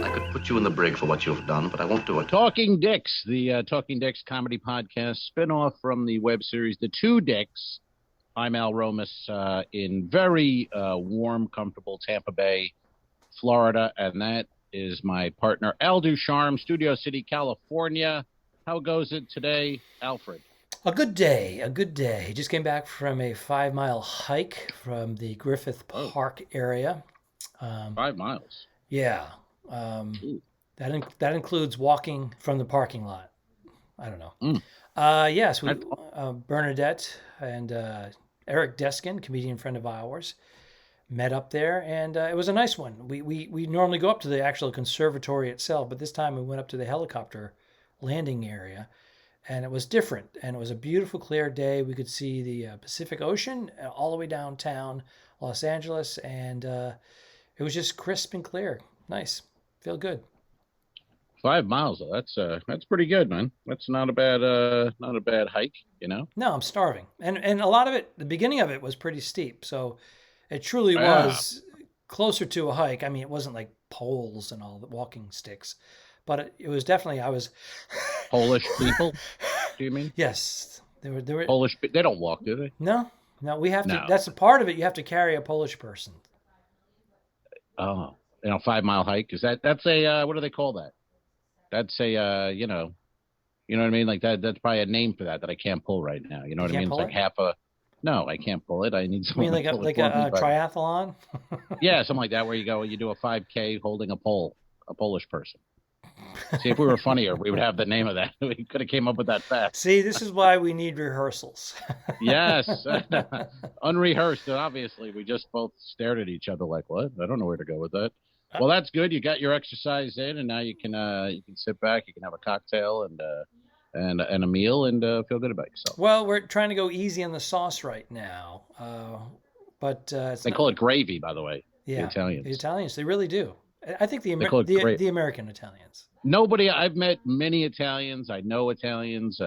I could put you in the brig for what you've done, but I won't do it. Talking Dicks, the Talking Dicks comedy podcast spinoff from the web series The Two Dicks. I'm Al Romas in very warm, comfortable Tampa Bay, Florida, and that is my partner, Al Ducharme, Studio City, California. How goes it today, Alfred? A good day, a good day. Just came back from a 5-mile hike from the Griffith Park area. 5 miles. Yeah. That includes walking from the parking lot. I don't know. Yes, we Bernadette and Eric Deskin, comedian friend of ours, met up there, and it was a nice one. We normally go up to the actual conservatory itself, but this time we went up to the helicopter landing area, and it was different. And it was a beautiful, clear day. We could see the Pacific Ocean all the way downtown Los Angeles, and it was just crisp and clear. Nice. Feel good. 5 miles. That's pretty good, man. That's not a bad hike, you know? No, I'm starving. And a lot of it, the beginning of it was pretty steep. So it truly was closer to a hike. I mean, it wasn't like poles and all the walking sticks, but it was definitely, I was. Polish people, do you mean? Yes. They were Polish, they don't walk, do they? No, we have to, that's a part of it. You have to carry a Polish person. Oh, 5 mile hike. That's a, what do they call that? That's a, you know what I mean? Like that's probably a name for that I can't pull right now. You know what I mean? It's like no, I can't pull it. I need someone. You mean like a triathlon? Yeah, something like that where you do a 5K holding a Polish person. See, if we were funnier, we would have the name of that. We could have came up with that fast. See, this is why we need rehearsals. Yes. Unrehearsed. And obviously, we just both stared at each other like, what? I don't know where to go with that. Well, that's good. You got your exercise in, and now you can sit back. You can have a cocktail and a meal and feel good about yourself. Well, we're trying to go easy on the sauce right now, but they call it gravy, by the way. Yeah, the Italians, they really do. I think the American Italians. I've met many Italians. I know Italians.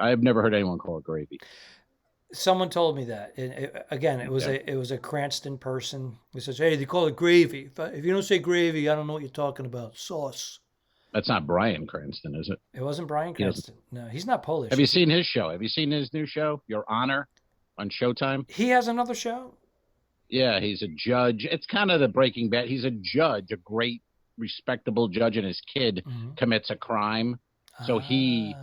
I've never heard anyone call it gravy. Someone told me that. It was a Cranston person who says, "Hey, they call it gravy. If you don't say gravy, I don't know what you're talking about. Sauce." That's not Bryan Cranston, is it? It wasn't Bryan Cranston. No, he's not Polish. Have you seen his show? Have you seen his new show, Your Honor, on Showtime? He has another show? Yeah, he's a judge. It's kind of the Breaking Bad. He's a judge, a great, respectable judge, and his kid commits a crime. So he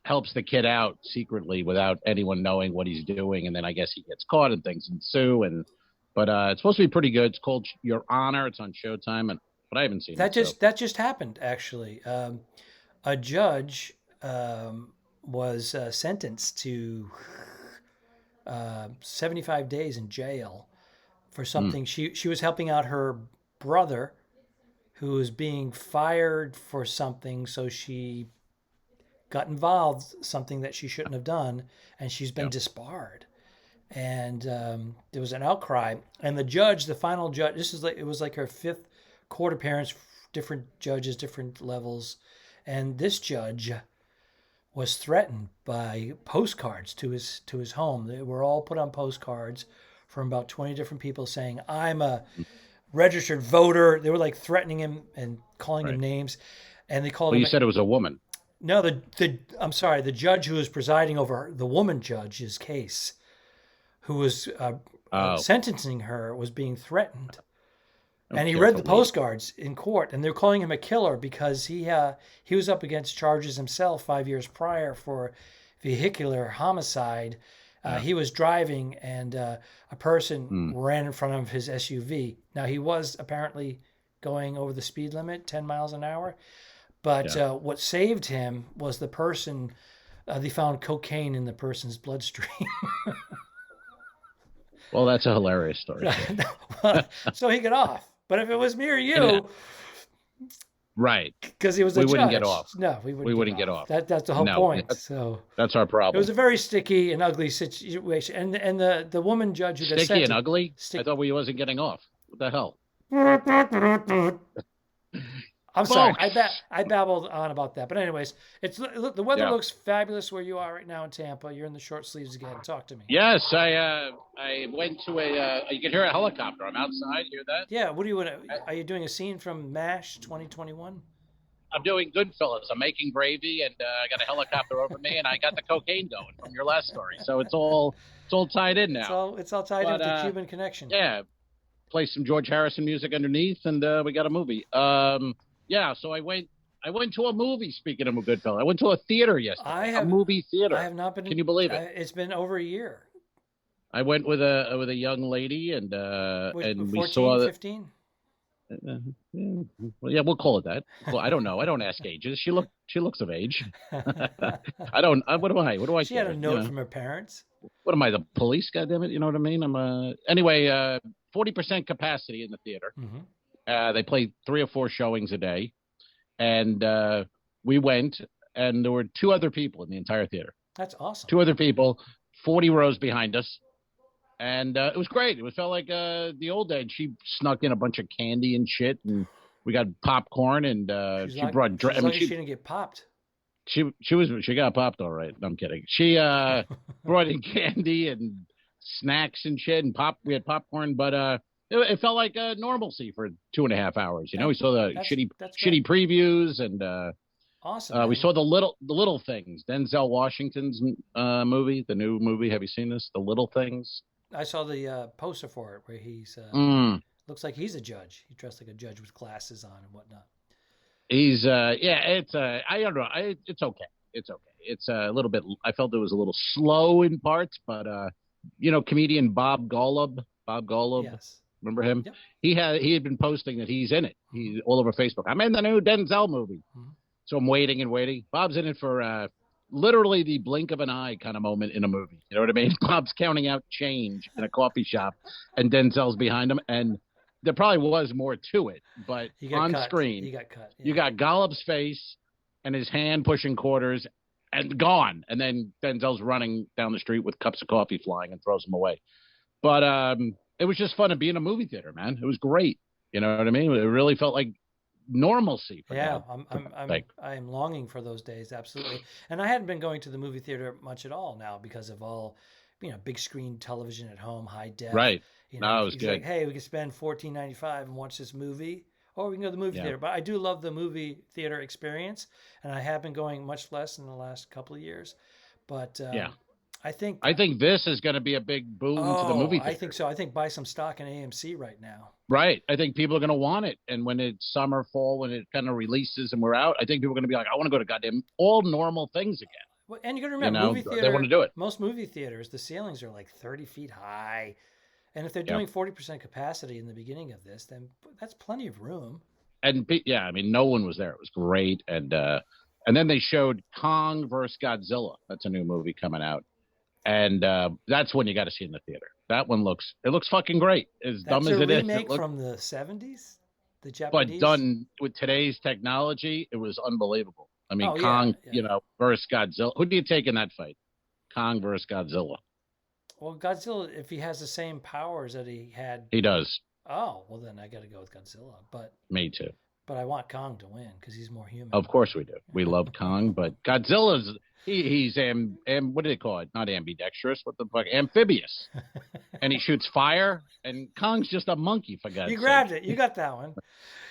helps the kid out secretly without anyone knowing what he's doing, and then I guess he gets caught and things ensue. But it's supposed to be pretty good. It's called Your Honor. It's on Showtime, but I haven't seen it. That just happened actually. A judge was sentenced to 75 days in jail for something. She was helping out her brother, who was being fired for something, so she got involved, something that she shouldn't have done, and she's been disbarred. And there was an outcry, and the final judge, it was like her 5th court appearance, different judges, different levels, and this judge was threatened by postcards to his home. They were all put on postcards from about 20 different people saying, "I'm a registered voter." They were like threatening him and calling him names, and they called him. You said it was a woman. No, I'm sorry, the judge who was presiding over the woman judge's case, who was sentencing her, was being threatened. And he read the postcards in court, and they're calling him a killer because he was up against charges himself 5 years prior for vehicular homicide. He was driving, and a person ran in front of his SUV. Now, he was apparently going over the speed limit, 10 miles an hour. But what saved him was the person, they found cocaine in the person's bloodstream. Well, that's a hilarious story. So he got off. But if it was me or you, right? Because he was we judge. Wouldn't get off. No, we wouldn't get off. That's the whole point. That's our problem. It was a very sticky and ugly situation, and the woman judge who got sticky and ugly. I thought we wasn't getting off. What the hell? I'm sorry. I babbled on about that. But anyways, the weather looks fabulous where you are right now in Tampa. You're in the short sleeves again. Talk to me. Yes, I went to you can hear a helicopter. I'm outside. Hear that? Yeah. What do you want? Are you doing a scene from MASH 2021? I'm doing Goodfellas. I'm making gravy, and I got a helicopter over me, and I got the cocaine going from your last story. So it's all tied in now. It's all tied into the Cuban connection. Yeah. Play some George Harrison music underneath, and we got a movie. So I went to a movie. Speaking of a Goodfellas, I went to a theater yesterday. A movie theater. I have not been. Can you believe it? It's been over a year. I went with a young lady, and 14, we saw 15? Yeah, we'll call it that. Well, I don't know. I don't ask ages. She looks of age. I don't. What do I? She had a note from her parents. What am I, the police? Goddammit, you know what I mean? I'm anyway. 40% capacity in the theater. Mm-hmm. They play 3 or 4 showings a day, and we went, and there were 2 other people in the entire theater. That's awesome. 2 other people, 40 rows behind us. And it was great. It felt like the old days. She snuck in a bunch of candy and shit, and we got popcorn. And she brought. She didn't get popped. She got popped all right. No, I'm kidding. She brought in candy and snacks and shit, and we had popcorn. But it felt like normalcy for 2.5 hours. You know, we saw the shitty previews, and awesome. We saw the little things. Denzel Washington's movie, the new movie. Have you seen this? The Little Things. I saw the poster for it where he's looks like he's a judge. He dressed like a judge with glasses on and whatnot. He's it's I don't know. It's okay. It's okay. It's a little bit. I felt it was a little slow in parts, but comedian Bob Golub. Yes. Remember him? Yep. He had been posting that he's in it. He's all over Facebook. I'm in the new Denzel movie. Mm-hmm. So I'm waiting and waiting. Bob's in it for literally the blink of an eye kind of moment in a movie. You know what I mean? Bob's counting out change in a coffee shop, and Denzel's behind him. And there probably was more to it, but on screen, he got cut. Yeah. You got Golub's face and his hand pushing quarters and gone. And then Denzel's running down the street with cups of coffee flying and throws them away. But it was just fun to be in a movie theater, man. It was great. You know what I mean? It really felt like normalcy. I'm longing for those days, absolutely. And I hadn't been going to the movie theater much at all now because of all, big screen television at home, high def. Right. It was good. Like, hey, we can spend $14.95 and watch this movie, or we can go to the movie theater. But I do love the movie theater experience, and I have been going much less in the last couple of years. But I think this is going to be a big boom to the movie theater. I think so. I think buy some stock in AMC right now. Right. I think people are going to want it. And when it's summer, fall, when it kind of releases and we're out, I think people are going to be like, I want to go to goddamn all normal things again. Well, and you're going to remember, movie theater, they want to do it. Most movie theaters, the ceilings are like 30 feet high. And if they're doing 40% capacity in the beginning of this, then that's plenty of room. And no one was there. It was great. And then they showed Kong versus Godzilla. That's a new movie coming out. And that's when you got to see in the theater. That one looks fucking great. As dumb as it is. That's a remake from the 70s? The Japanese? But done with today's technology, it was unbelievable. I mean, Kong, versus Godzilla. Who do you take in that fight? Kong versus Godzilla. Well, Godzilla, if he has the same powers that he had. He does. Oh, well, then I got to go with Godzilla. But me too. But I want Kong to win because he's more human. Of course we do. We love Kong, but Godzilla's he's what do they call it? Not ambidextrous. What the fuck? Amphibious. And he shoots fire. And Kong's just a monkey, for God's sake. You grabbed it. You got that one.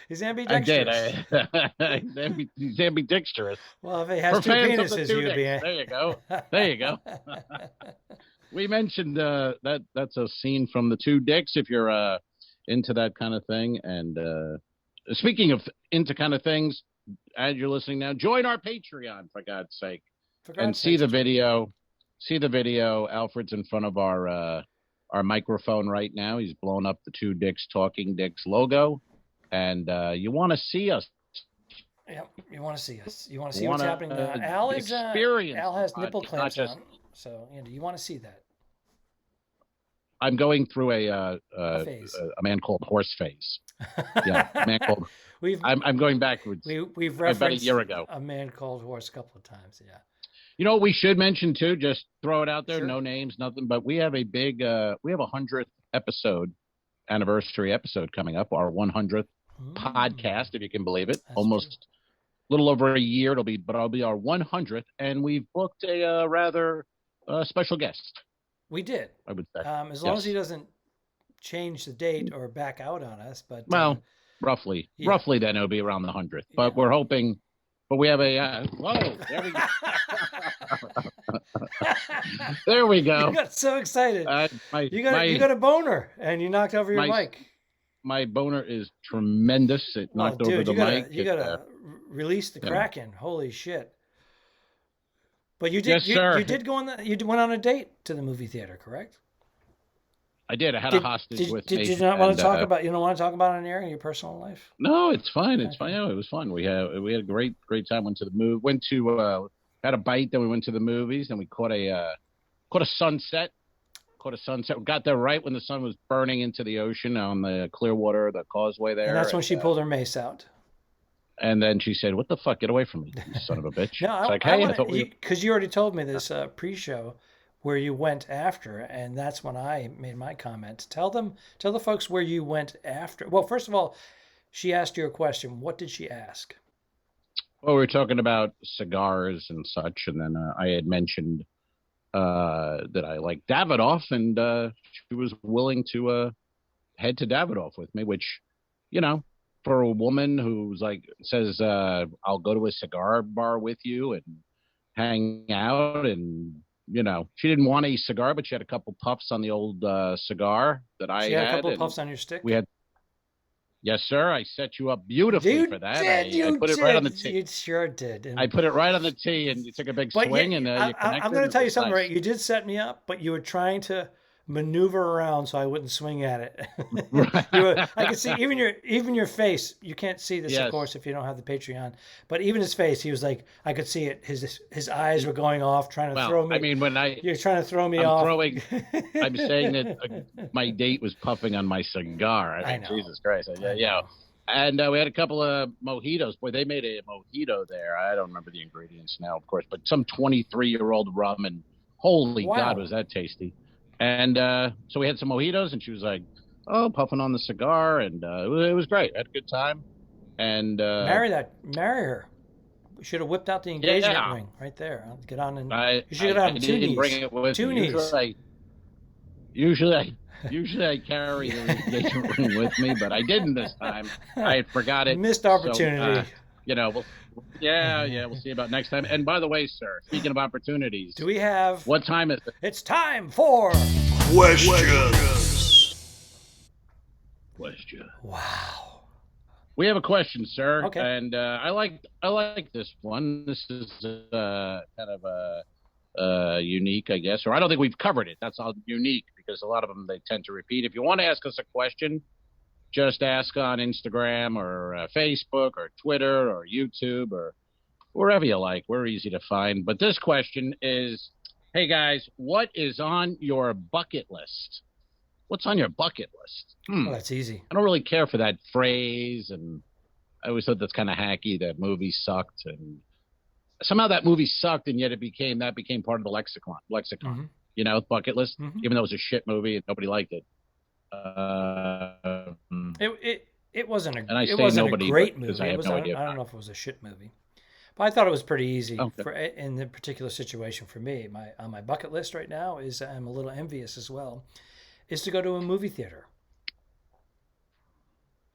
He's ambidextrous. I did. He's ambidextrous. Well, if he has two penises, he would be. There you go. There you go. We mentioned that's a scene from The Two Dicks. If you're into that kind of thing, and speaking of into kind of things, as you're listening now, join our Patreon for God's sake, and see the video. See the video. Alfred's in front of our microphone right now. He's blown up the Two Dicks Talking Dicks logo, and you want to see us. Yeah, you want to see us. You want to see what's happening. Al has nipple clamps on. So, Andy, you want to see that? I'm going through a man called horse phase. Yeah, a man called. I'm going backwards. We've referenced about a year ago a man called horse a couple of times. Yeah. You know what we should mention too? Just throw it out there. Sure. No names, nothing. But we have a big. We have 100th anniversary episode coming up. Our 100th podcast, if you can believe it. That's Almost true. a little over a year. It'll be our 100th, and we've booked a rather special guest. We did. I would say. As long as he doesn't change the date or back out on us, but roughly, yeah. then it'll be around the 100th. But we're hoping. But we have a whoa! There we go. There we go. You got so excited. You got a boner, and you knocked over your mic. My boner is tremendous. It knocked over the mic. You gotta release the Kraken. Holy shit! But you did. Yes, sir. You did go you went on a date to the movie theater, correct? I did. I had a hostage with me. Did you not want to talk about? You don't want to talk about it on air in your personal life? No, it's fine. It's fine. Yeah, it was fun. We had a great time. Went to the movie. Went to had a bite. Then we went to the movies. Then we caught a sunset. We got there right when the sun was burning into the ocean on the Clearwater, the causeway there. And that's when she pulled her mace out. And then she said, "What the fuck? Get away from me, you son of a bitch!" No, because you already told me this pre-show where you went after, and that's when I made my comment. Tell the folks where you went after. Well, first of all, she asked you a question. What did she ask? Well, we were talking about cigars and such, and then I had mentioned that I like Davidoff, and she was willing to head to Davidoff with me, which, for a woman who's says, I'll go to a cigar bar with you and hang out, and she didn't want a cigar, but she had a couple puffs on the old cigar that I had. She had a couple puffs on your stick? Yes, sir. I set you up beautifully for that. I put it right on the tee. You sure did. I put it right on the tee, and you took a big swing, and you connected. I'm going to tell you something, right? You did set me up, but you were trying to maneuver around so I wouldn't swing at it. Right. I could see even your face. You can't see this, of course, if you don't have the Patreon. But even his face, he was like, I could see it. His eyes were going off, trying to throw me. I mean, you're trying to throw me off. I'm saying that my date was puffing on my cigar. I know. Jesus Christ. Yeah. And we had a couple of mojitos. Boy, they made a mojito there. I don't remember the ingredients now, of course, but some 23-year-old rum, and holy God, was that tasty. And so we had some mojitos, and she was like, "Oh, puffing on the cigar," and it was great. I had a good time. And marry her. We should have whipped out the engagement ring right there. I'll get on and you should get on two knees. Bring it with two me. knees. Usually I carry the engagement ring with me, but I didn't this time. I forgot it. Missed opportunity. So, we'll see about next time. And by the way, sir, speaking of opportunities, do we have? What time is it? It's time for questions. Wow. We have a question, sir. Okay. And I like this one. This is kind of unique, I guess, or I don't think we've covered it. That's all unique because a lot of them they tend to repeat. If you want to ask us a question, just ask on Instagram or Facebook or Twitter or YouTube or wherever you like. We're easy to find. But this question is, hey, guys, what is on your bucket list? What's on your bucket list? Oh, that's easy. I don't really care for that phrase, and I always thought that's kind of hacky. That movie sucked, and somehow that movie sucked, and yet it became part of the lexicon. Mm-hmm. Bucket list, mm-hmm. even though it was a shit movie and nobody liked it. It wasn't a nobody, great movie. I don't know if it was a shit movie, but I thought it was pretty easy in the particular situation for me. On my bucket list right now is I'm a little envious as well, is to go to a movie theater.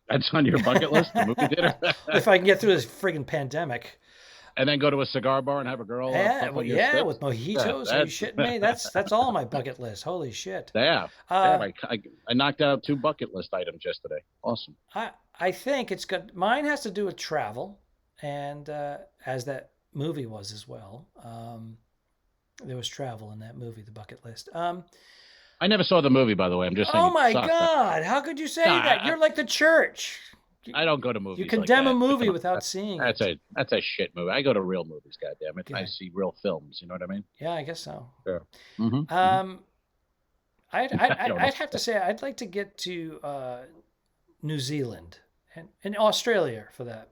That's on your bucket list, the movie theater? If I can get through this friggin' pandemic. And then go to a cigar bar and have a girl. With mojitos. Are you shitting me? That's all on my bucket list. Holy shit. Yeah. I knocked out 2 bucket list items yesterday. Awesome. I think it's good. Mine has to do with travel, and as that movie was as well. There was travel in that movie, the bucket list. I never saw the movie, by the way. I'm just saying. Oh my God! How could you say that? You're like the church. I don't go to movies. You condemn like a movie without seeing it. That's a shit movie. I go to real movies, goddammit. Yeah. I see real films. You know what I mean? Yeah, I guess so. Yeah. Mm-hmm. I'd have to say I'd like to get to New Zealand and Australia for that.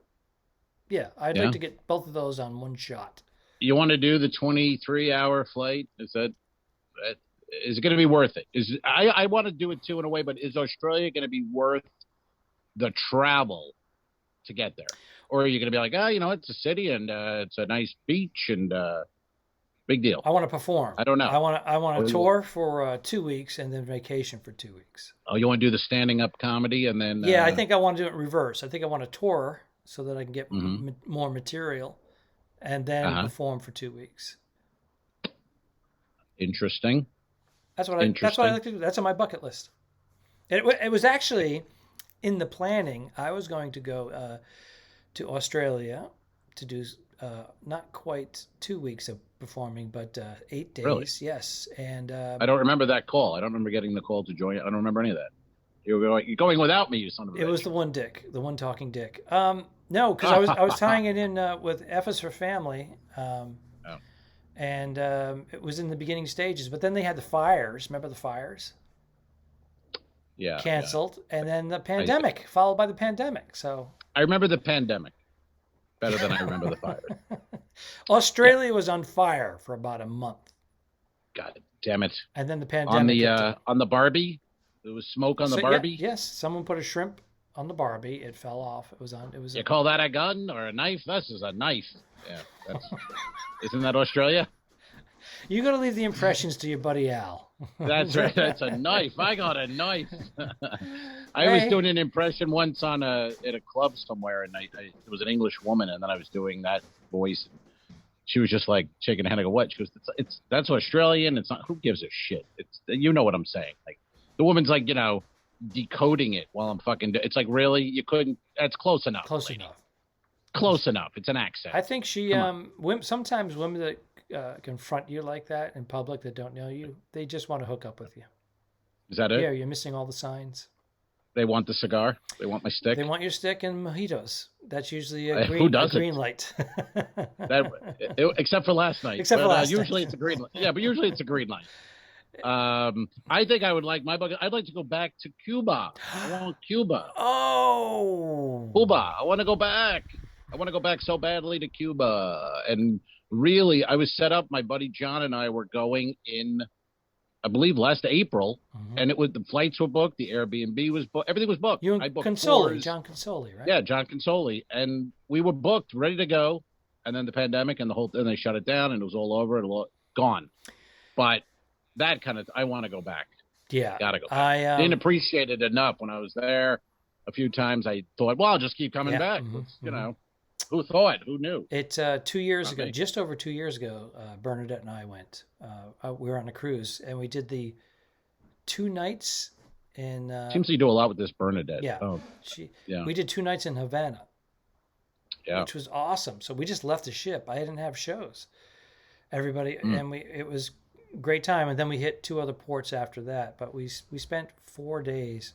Yeah, I'd like to get both of those on one shot. You want to do the 23-hour flight? Is it going to be worth it? I want to do it too in a way, but is Australia going to be worth the travel to get there? Or are you going to be like, it's a city and it's a nice beach and big deal? I want to perform. I don't know. I want to tour for 2 weeks and then vacation for 2 weeks. Oh, you want to do the standing up comedy and then? Yeah, I think I want to do it in reverse. I think I want to tour so that I can get more material and then perform for 2 weeks. Interesting. That's what I like to do. That's on my bucket list. It was actually in the planning. I was going to go to Australia to do not quite 2 weeks of performing, but 8 days. Really? Yes, and I don't remember that call. I don't remember getting the call to join. I don't remember any of that. You're going without me, you son of a bitch. It was the one talking dick. No, because I was tying it in with F is for Family. And it was in the beginning stages, but then they had the fires. Remember the fires? Yeah. Canceled, and then the pandemic, followed by the pandemic. So I remember the pandemic better than I remember the fire. Australia was on fire for about a month. God damn it! And then the pandemic. On the Barbie, there was smoke on the Barbie. Yeah, yes, someone put a shrimp on the Barbie. It fell off. It was on. It was. You call that a gun or a knife? This is a knife. Yeah, isn't that Australia? You got to leave the impressions to your buddy Al. That's right. That's a knife. I got a knife. I was doing an impression once at a club somewhere, and it was an English woman, and then I was doing that voice. She was just like shaking her head. I go, "What?" She goes, "That's Australian. It's not. Who gives a shit? It's what I'm saying." Like the woman's like decoding it while I'm fucking. It's like really you couldn't. That's close enough. Close enough. Close enough. It's an accent. I think she sometimes women that confront you like that in public that don't know you, they just want to hook up with you. Is that it? Yeah, you're missing all the signs. They want the cigar. They want my stick. They want your stick and mojitos. That's usually a green light. Except for last night. Usually it's a green light. Yeah, but usually it's a green light. I think I would like my bucket. I'd like to go back to Cuba. I want Cuba. Oh, Cuba. I want to go back. I want to go back so badly to Cuba. And really, I was set up. My buddy John and I were going in, I believe, last April, and the flights were booked, the Airbnb was booked, everything was booked. You and Consoli, John Consoli, right? Yeah, John Consoli, and we were booked, ready to go, and then the pandemic and and they shut it down, and it was all over, gone. But that I want to go back. Yeah, gotta go back. I didn't appreciate it enough when I was there. A few times I thought, well, I'll just keep coming back. Who thought? Who knew? It 2 years ago, just over 2 years ago, Bernadette and I went. We were on a cruise, and we did the 2 nights in. Seems you do a lot with this Bernadette. Yeah. Oh, we did 2 nights in Havana. Yeah. Which was awesome. So we just left the ship. I didn't have shows. Everybody and it was a great time. And then we hit 2 other ports after that. But we spent 4 days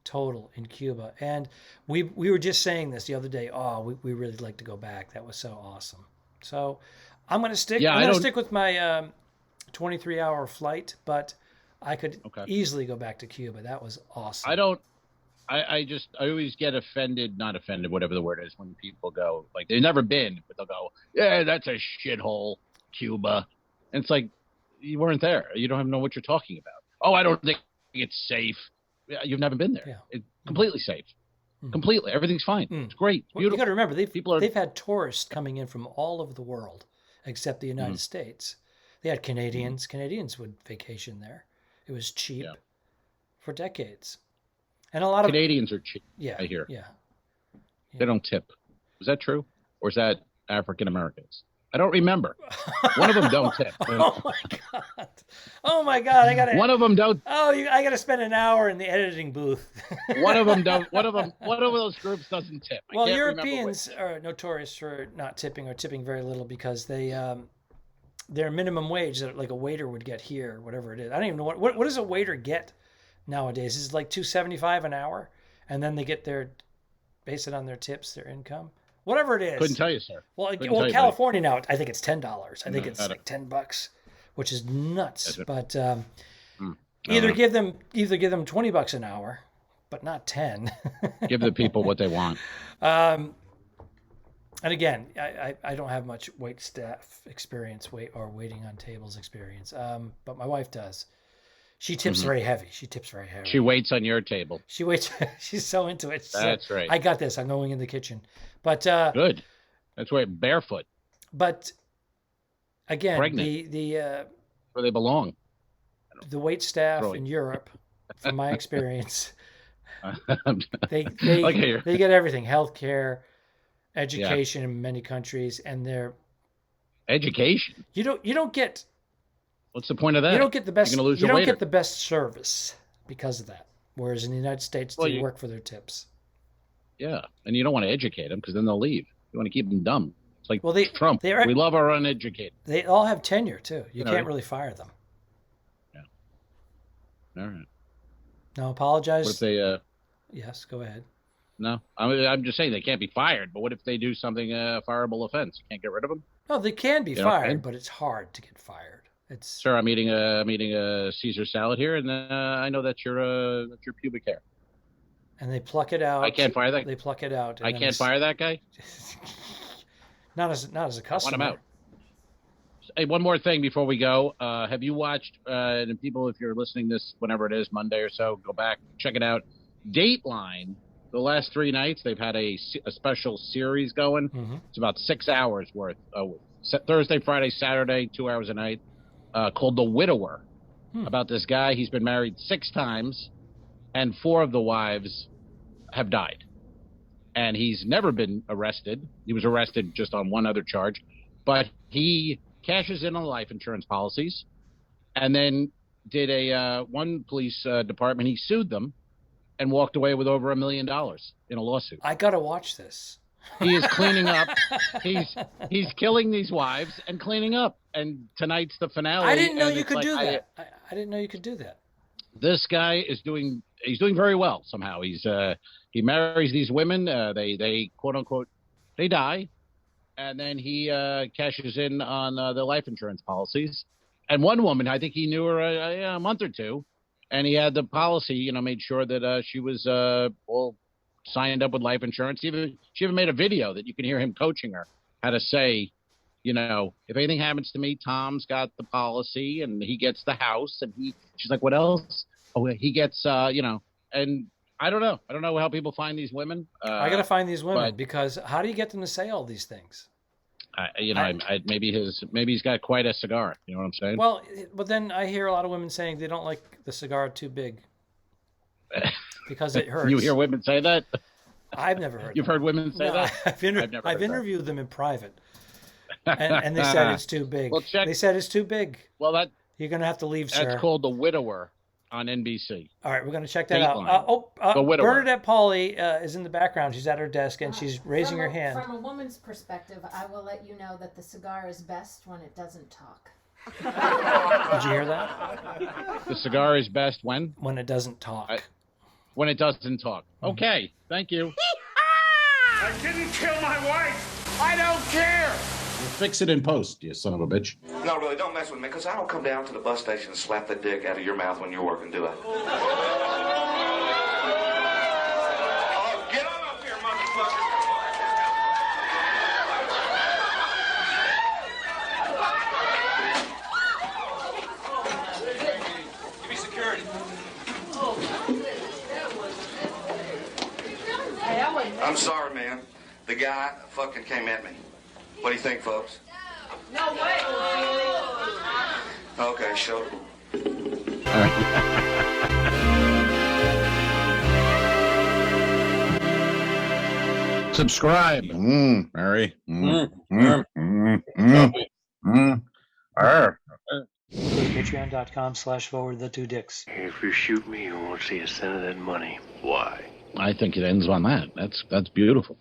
total in Cuba, and we were just saying this the other day. Oh, we really like to go back. That was so awesome. So I'm gonna stick. I'm gonna stick with my 23-hour flight, but I could easily go back to Cuba. That was awesome. I always get not offended, whatever the word is, when people go like they've never been, but they'll go, yeah, that's a shithole, Cuba. And it's like you weren't there. You don't even know what you're talking about. Oh, I don't think it's safe. You've never been there. Yeah. It's completely safe. Completely. Everything's fine. It's great. It's beautiful. You got to remember, they've had tourists coming in from all over the world, except the United States. They had Canadians. Canadians would vacation there. It was cheap for decades. And a lot of Canadians are cheap. Yeah. I hear. Yeah. They don't tip. Is that true? Or is that African Americans? I don't remember. One of them don't tip. Oh my God! I gotta. One of them don't. Oh, I gotta spend an hour in the editing booth. One of them don't. One of those groups doesn't tip. Well, Europeans are notorious for not tipping or tipping very little because their minimum wage that like a waiter would get here, whatever it is. I don't even know what does a waiter get nowadays. Is it like $2.75 an hour, and then they get base it on their tips, their income. Whatever it is. Couldn't tell you, sir. Well, California now, I think it's $10. I think it's like $10, which is nuts. But either give them $20 an hour, but not 10. Give the people what they want. And again, I don't have much wait staff experience, or waiting on tables experience. But my wife does. She tips very heavy. She tips very heavy. She waits on your table. She waits. She's so into it. That's right. I got this. I'm going in the kitchen. But good. That's right. Barefoot. But again, pregnant. Where they belong. The wait staff in Europe, from my experience, they get everything: healthcare, education in many countries, and they're education. You don't get. What's the point of that? You don't get the best. You're gonna lose you don't waiter. get the best service because of that. Whereas in the United States, they work for their tips. Yeah, and you don't want to educate them because then they'll leave. You want to keep them dumb. It's like Trump. We love our uneducated. They all have tenure too. You can't really fire them. Yeah. All right. Now apologize. What if they? Yes, go ahead. No, I'm just saying they can't be fired. But what if they do something fireable offense? You can't get rid of them. No, they can be fired, but it's hard to get fired. Sir, I'm eating a Caesar salad here, and I know that's your pubic hair. And they pluck it out. I can't fire that. They pluck it out. I can't fire that guy. Not as a customer. I want him out. Hey, one more thing before we go. Have you watched? And people, if you're listening this whenever it is, Monday or so, go back, check it out. Dateline. The last 3 nights, they've had a special series going. Mm-hmm. It's about 6 hours worth. Thursday, Friday, Saturday, 2 hours a night. Called The Widower, about this guy. He's been married 6 times, and 4 of the wives have died. And he's never been arrested. He was arrested just on one other charge, but he cashes in on life insurance policies, and then did one police department. He sued them, and walked away with over $1 million in a lawsuit. I gotta watch this. He is cleaning up. He's killing these wives and cleaning up. And tonight's the finale. I didn't know you could do that. I didn't know you could do that. This guy is doing very well somehow. He marries these women. They quote unquote they die, and then he cashes in on the life insurance policies. And one woman, I think he knew her a month or two, and he had the policy, made sure that she was all signed up with life insurance. She even made a video that you can hear him coaching her how to say, if anything happens to me, Tom's got the policy and he gets the house, and she's like, what else? Oh, he gets, and I don't know. I don't know how people find these women. I got to find these women because how do you get them to say all these things? Maybe he's got quite a cigar. You know what I'm saying? Well, but then I hear a lot of women saying they don't like the cigar too big. Because it hurts. You hear women say that? I've never heard. You've heard women say that? I've interviewed them in private, and they said it's too big. Well, they said it's too big. Well, you're going to have to leave, sir. That's called The Widower on NBC. All right, we're going to check that out. The Widower. Bernadette Pauly is in the background. She's at her desk and she's raising her hand. From a woman's perspective, I will let you know that the cigar is best when it doesn't talk. Did you hear that? The cigar is best when? When it doesn't talk. When it doesn't talk. Okay, thank you. I didn't kill my wife. I don't care. We'll fix it in post, you son of a bitch. No, really, don't mess with me, because I don't come down to the bus station and slap the dick out of your mouth when you're working, do I? Oh, get on up here, motherfucker. Give me security. I'm sorry, man. The guy fucking came at me. What do you think, folks? No way. Okay, sure. All right. Subscribe. Mary. Patreon.com/forward2dicks. If you shoot me, you won't see a cent of that money. Why? I think it ends on that. That's beautiful.